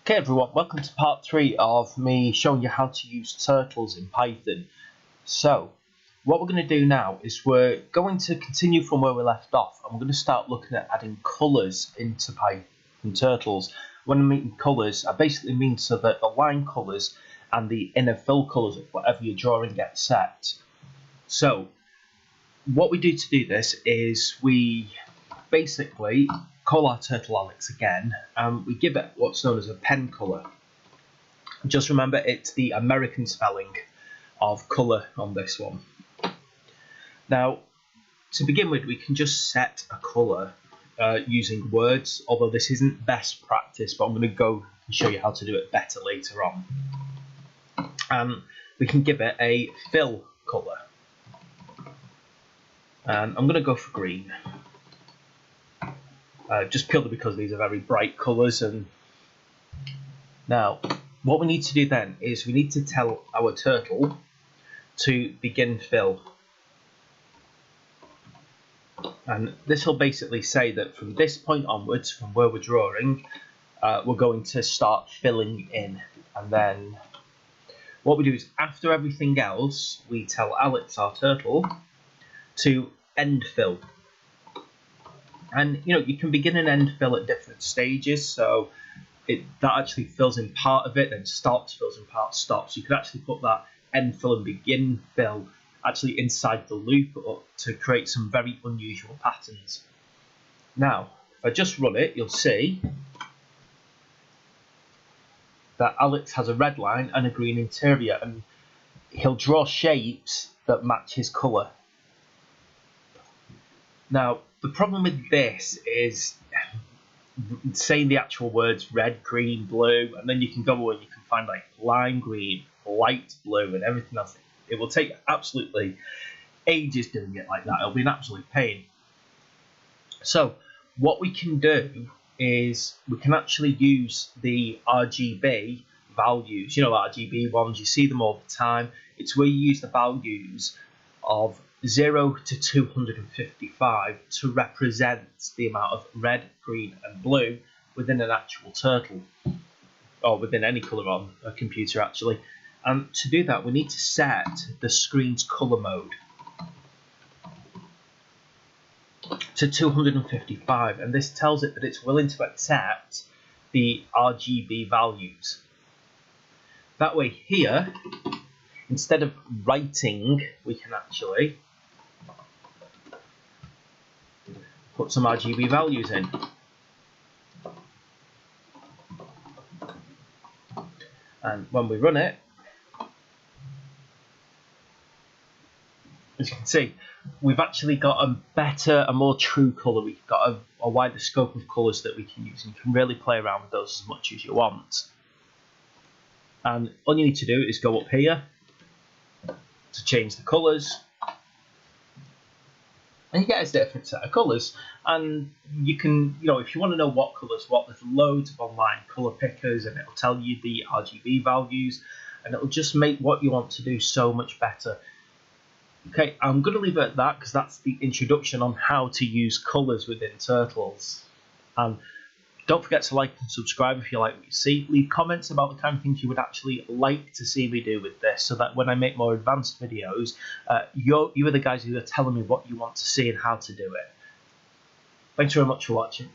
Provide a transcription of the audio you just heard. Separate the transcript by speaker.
Speaker 1: Okay everyone, welcome to part 3 of me showing you how to use turtles in Python. So, what we're going to do now is we're going to continue from where we left off, and we're going to start looking at adding colours into Python turtles. When I mean colours, I basically mean so that the line colours and the inner fill colours of whatever you're drawing get set. So, what we do to do this is we basically call our turtle Alex again, and we give it what's known as a pen colour. Just remember, it's the American spelling of colour on this one. Now, to begin with, we can just set a colour using words, although this isn't best practice, but I'm going to go and show you how to do it better later on. We can give it a fill colour, and I'm going to go for green. Just purely because these are very bright colours. And now what we need to do then is we need to tell our turtle to begin fill, and this will basically say that from this point onwards, from where we're drawing, we're going to start filling in. And then what we do is, after everything else, we tell Alex, our turtle, to end fill. And you can begin and end fill at different stages, so that actually fills in part of it, then stops, fills in part, stops. You could actually put that end fill and begin fill actually inside the loop to create some very unusual patterns. Now, if I just run it, you'll see that Alex has a red line and a green interior, and he'll draw shapes that match his colour. Now, the problem with this is saying the actual words red, green, blue, and then you can go and you can find like lime green, light blue, and everything else. It will take absolutely ages doing it like that. It'll be an absolute pain. So what we can do is we can actually use the RGB values. RGB ones, you see them all the time. It's where you use the values of 0 to 255 to represent the amount of red, green and blue within an actual turtle, or within any colour on a computer actually. And to do that, we need to set the screen's colour mode to 255, and this tells it that it's willing to accept the RGB values. That way here, instead of writing, we can actually put some RGB values in. And when we run it, as you can see, we've actually got a better, a more true colour. We've got a wider scope of colours that we can use, and you can really play around with those as much as you want. And all you need to do is go up here to change the colours, and you get a different set of colours. And you can, if you want to know what colours what, there's loads of online colour pickers, and it'll tell you the RGB values, and it'll just make what you want to do so much better. Okay, I'm going to leave it at that because that's the introduction on how to use colours within turtles. And don't forget to like and subscribe if you like what you see. Leave comments about the kind of things you would actually like to see me do with this, so that when I make more advanced videos, you are the guys who are telling me what you want to see and how to do it. Thanks very much for watching.